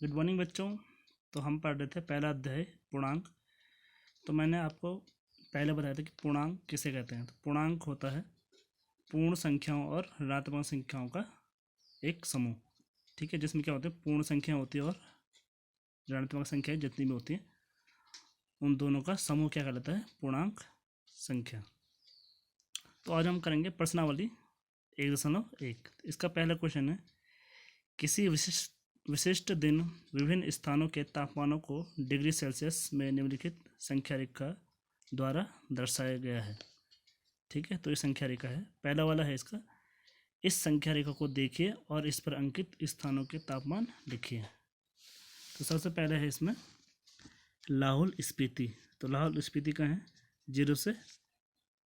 Good morning बच्चों। तो हम पढ़ रहे थे पहला अध्याय पूर्णांक। तो मैंने आपको पहले बताया था कि पूर्णांक किसे कहते हैं। तो पूर्णांक होता है पूर्ण संख्याओं और ऋणात्मक संख्याओं का एक समूह। ठीक है, जिसमें क्या होते हैं, पूर्ण संख्या होती है और ऋणात्मक संख्याएं जितनी भी होती हैं उन दोनों का समूह क्या कहलाता है, पूर्णांक संख्या। तो आज हम करेंगे प्रश्नावली 1.1। इसका पहला क्वेश्चन है, किसी विशिष्ट दिन विभिन्न स्थानों के तापमानों को डिग्री सेल्सियस में निम्नलिखित संख्या रेखा द्वारा दर्शाया गया है। ठीक है, तो ये संख्या रेखा है। पहला वाला है इसका, इस संख्या रेखा को देखिए और इस पर अंकित स्थानों के तापमान लिखिए। तो सबसे पहले है इसमें लाहौल स्पीति। तो लाहौल स्पीति का है 0 से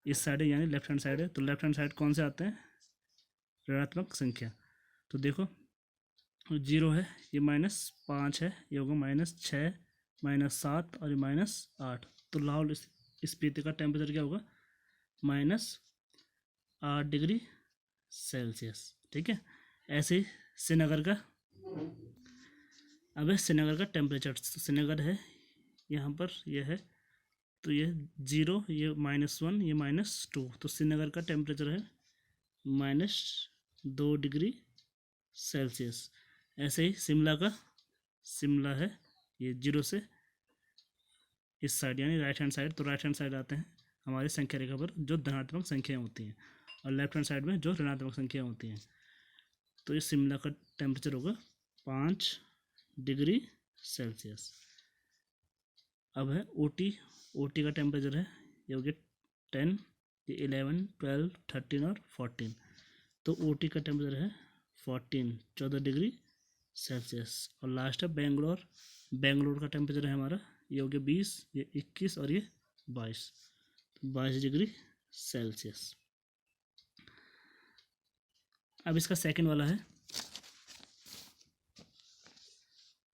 इस साइड है, यानी लेफ्ट हैंड साइड है। तो लेफ्ट हैंड साइड कौन से आते हैं, ऋणात्मक संख्या। तो देखो 0 है, ये -5 है, ये होगा -6, -7 और ये -8। तो लाहौल स्पीति का टेम्परेचर क्या होगा, -8 डिग्री सेल्सियस। ठीक है, ऐसे ही श्रीनगर का, अब है श्रीनगर का टेम्परेचर। श्रीनगर है यहाँ पर, ये है, तो ये 0, ये -1, ये -2। तो श्रीनगर का टेम्परेचर है -2 डिग्री सेल्सियस। ऐसे ही शिमला का, शिमला है ये 0 से इस साइड, यानी राइट हैंड साइड। तो राइट हैंड साइड आते हैं हमारी संख्या रेखा पर जो धनात्मक संख्याएं होती हैं, और लेफ्ट हैंड साइड में जो ऋणात्मक संख्याएं होती हैं। तो ये शिमला का टेम्परेचर होगा 5 डिग्री सेल्सियस। अब है ऊटी। ऊटी का टेम्परेचर है, ये हो गया 10, ये 11, 12, 13 और 14। तो ऊटी का टेम्परेचर है 14 डिग्री सेल्सियस। और लास्ट है बेंगलोर। बेंगलोर का टेम्परेचर है हमारा, ये हो गया 20, ये 21 और ये 22, 22 डिग्री सेल्सियस। अब इसका सेकंड वाला है,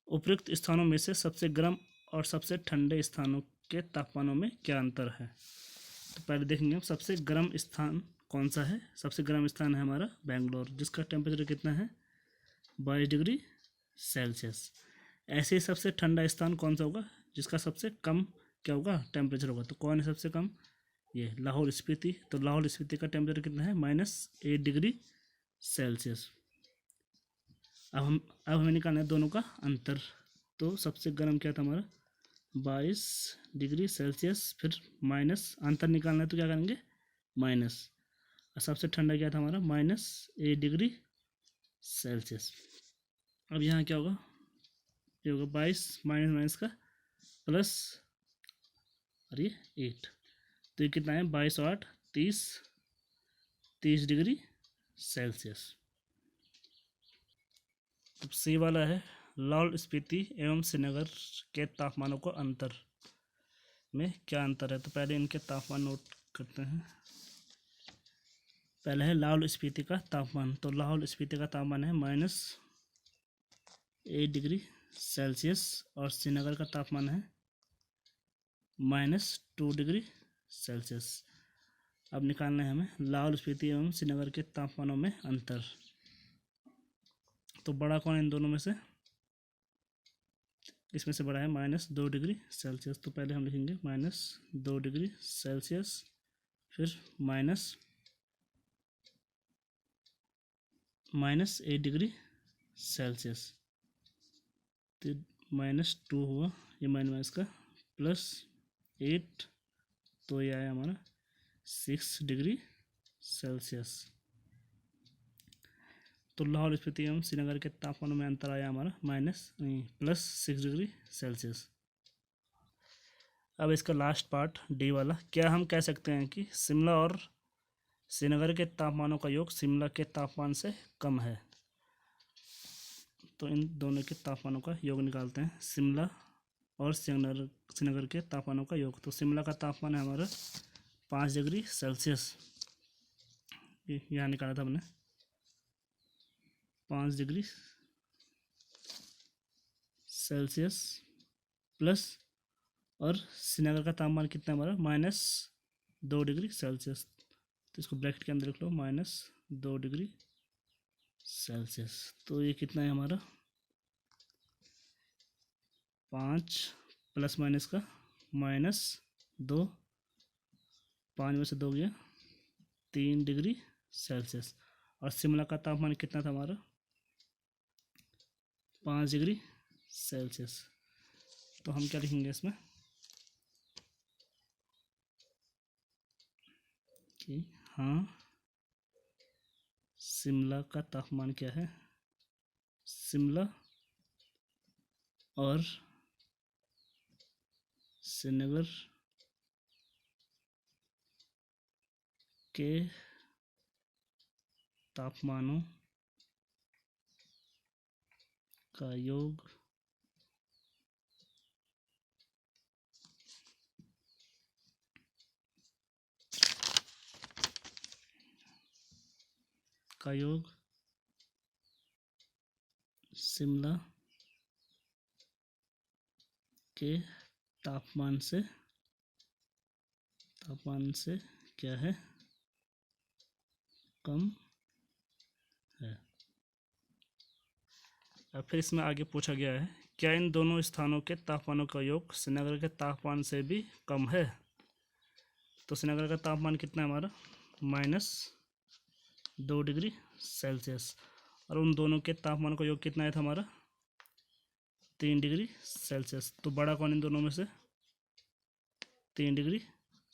उपयुक्त स्थानों में से सबसे गर्म और सबसे ठंडे स्थानों के तापमानों में क्या अंतर है। तो पहले देखेंगे हम सबसे गर्म स्थान कौन सा है। सबसे गर्म स्थान है हमारा बेंगलोर, जिसका टेम्परेचर कितना है, 22 डिग्री सेल्सियस। ऐसे ही सबसे ठंडा स्थान कौन सा होगा, जिसका सबसे कम क्या होगा, टेम्परेचर होगा। तो कौन है सबसे कम, ये लाहौल स्पीति। तो लाहौल स्पीति का टेम्परेचर कितना है, -8 डिग्री सेल्सियस। अब हमें निकालना है दोनों का अंतर। तो सबसे गर्म क्या था हमारा, 22 डिग्री सेल्सियस, फिर माइनस, अंतर निकालना है तो क्या करेंगे, माइनस। और सबसे ठंडा क्या था हमारा, -8 डिग्री सेल्सियस। अब यहाँ क्या होगा, ये होगा 22 माइनस का प्लस, और ये 8। तो ये कितना है, 22 और 8 30, 30 डिग्री सेल्सियस। अब सी वाला है, लाहौल स्पीति एवं श्रीनगर के तापमानों को अंतर में क्या अंतर है। तो पहले इनके तापमान नोट करते हैं। पहले है लाहौल स्पीति का तापमान। तो लाहौल स्पीति का तापमान है -8 डिग्री सेल्सियस, और श्रीनगर का तापमान है -2 डिग्री सेल्सियस। अब निकालना है हमें लाहौल स्पीति एवं श्रीनगर के तापमानों में अंतर। तो बड़ा कौन है इन दोनों में से, इसमें से बड़ा है -2 डिग्री सेल्सियस। तो पहले हम लिखेंगे -2 डिग्री सेल्सियस, फिर -8 डिग्री सेल्सियस। तो -2 हुआ, ये माइनस का +8, तो ये आया हमारा 6 डिग्री सेल्सियस। तो लाहौल स्पीति एवं श्रीनगर के तापमानों में अंतर आया हमारा +6 डिग्री सेल्सियस। अब इसका लास्ट पार्ट डी वाला, क्या हम कह सकते हैं कि शिमला और श्रीनगर के तापमानों का योग शिमला के तापमान से कम है। तो इन दोनों के तापमानों का योग निकालते हैं, शिमला और श्रीनगर के तापमानों का योग। तो शिमला का तापमान है हमारा 5 डिग्री सेल्सियस, यहाँ निकाला था हमने 5 डिग्री सेल्सियस प्लस, और श्रीनगर का तापमान कितना हमारा -2 डिग्री सेल्सियस। तो इसको ब्रैकेट के अंदर लिख लो, -2 डिग्री सेल्सियस। तो ये कितना है हमारा 5 प्लस माइनस का -2, 5 में से 2 गया 3 डिग्री सेल्सियस। और शिमला का तापमान कितना था हमारा 5 डिग्री सेल्सियस। तो हम क्या लिखेंगे इसमें कि हाँ शिमला का तापमान क्या है, शिमला और श्रीनगर के तापमानों का योग शिमला के तापमान से क्या है, कम है। अब फिर इसमें आगे पूछा गया है क्या इन दोनों स्थानों के तापमानों का योग श्रीनगर के तापमान से भी कम है। तो श्रीनगर का तापमान कितना है हमारा -2 डिग्री सेल्सियस, और उन दोनों के तापमान का योग कितना है था हमारा 3 डिग्री सेल्सियस। तो बड़ा कौन इन दोनों में से 3 डिग्री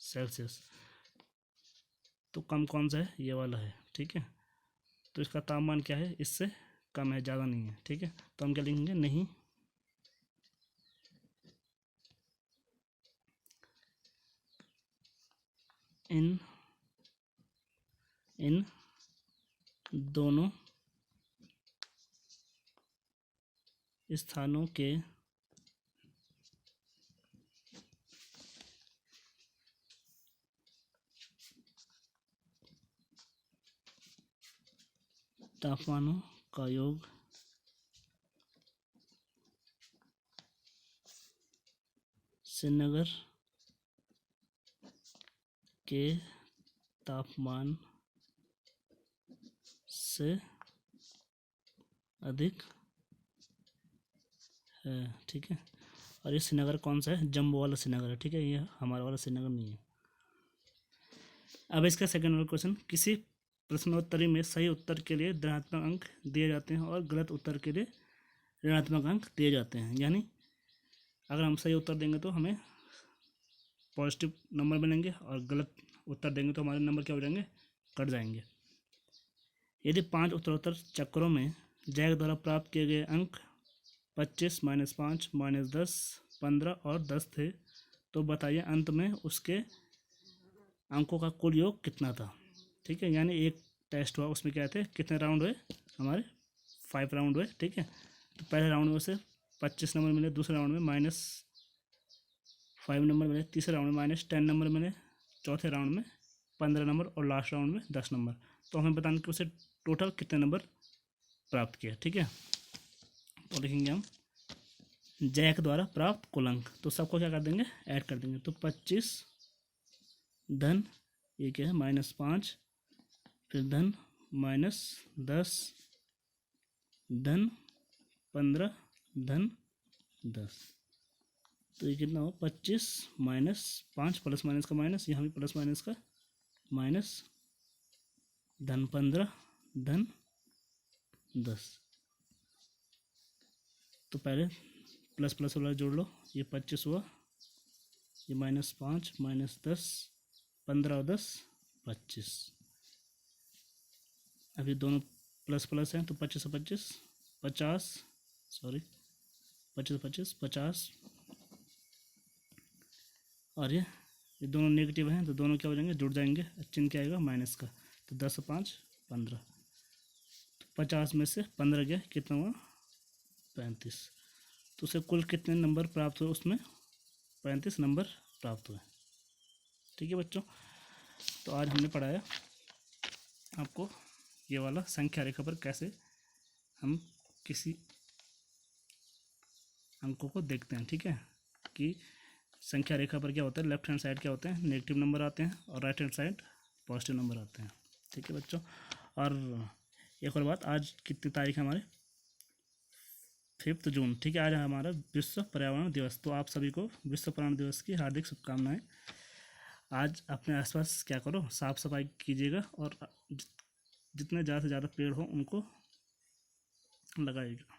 सेल्सियस, तो कम कौन सा है ये वाला है। ठीक है, तो इसका तापमान क्या है इससे कम है, ज़्यादा नहीं है। ठीक है, तो हम क्या लिखेंगे नहीं इन दोनों स्थानों के तापमानों का योग श्रीनगर के तापमान से अधिक है। ठीक है, और ये श्रीनगर कौन सा है, जम्मू वाला श्रीनगर है। ठीक है, ये हमारा वाला श्रीनगर नहीं है। अब इसका सेकंड वाला क्वेश्चन, किसी प्रश्नोत्तरी में सही उत्तर के लिए धनात्मक अंक दिए जाते हैं और गलत उत्तर के लिए ऋणात्मक अंक दिए जाते हैं। यानी अगर हम सही उत्तर देंगे तो हमें पॉजिटिव नंबर मिलेंगे और गलत उत्तर देंगे तो हमारे नंबर क्या हो जाएंगे, कट जाएंगे। यदि 5 उत्तरोत्तर चक्रों में जैक द्वारा प्राप्त किए गए अंक 25 -5 -10 15 और 10 थे, तो बताइए अंत में उसके अंकों का कुल योग कितना था। ठीक है, यानी एक टेस्ट हुआ, उसमें क्या थे, कितने राउंड हुए हमारे 5 राउंड हुए। ठीक है, तो पहले राउंड में से 25 नंबर मिले, दूसरे राउंड में -5 नंबर मिले, तीसरे राउंड में -10 नंबर मिले, चौथे राउंड में 15 नंबर और लास्ट राउंड में 10 नंबर। तो हमें बताना कि उसे टोटल कितने नंबर प्राप्त किया। ठीक है, तो लिखेंगे हम जैक द्वारा प्राप्त कुल अंक, तो सबको क्या कर देंगे, ऐड कर देंगे। तो 25 धन ये क्या है -5, फिर धन -10 धन 15 धन 10, तो ये कितना हो 25 -5 प्लस माइनस का माइनस, यहाँ भी प्लस माइनस का माइनस, धन 15 धन 10। तो पहले प्लस प्लस वाला जोड़ लो, ये 25 हुआ, ये -5 -10 15 और 10 25। अभी दोनों प्लस प्लस हैं तो 25 और 25 50, सॉरी 25 25 50, और ये दोनों नेगेटिव हैं तो दोनों क्या हो जाएंगे, जुड़ जाएंगे, चिन्ह क्या आएगा माइनस का। तो 10 और 5 15, तो 50 में से 15 गया, कितना हुआ 35। तो उसे कुल कितने नंबर प्राप्त हुए, उसमें 35 नंबर प्राप्त हुए। ठीक है बच्चों, तो आज हमने पढ़ाया आपको ये वाला संख्या रेखा पर कैसे हम किसी अंकों को देखते हैं। ठीक है, कि संख्या रेखा पर क्या होता है, लेफ्ट हैंड साइड क्या होते हैं, नेगेटिव नंबर आते हैं और right hand side positive number आते हैं। ठीक है बच्चों, और एक और बात, आज कितनी तारीख है हमारे 5 जून, ठीक है। आज है हमारा विश्व पर्यावरण दिवस। तो आप सभी को विश्व पर्यावरण दिवस की हार्दिक शुभकामनाएं। आज अपने आसपास क्या करो, साफ सफाई कीजिएगा और जितने ज़्यादा से ज़्यादा पेड़ हो उनको लगाइएगा।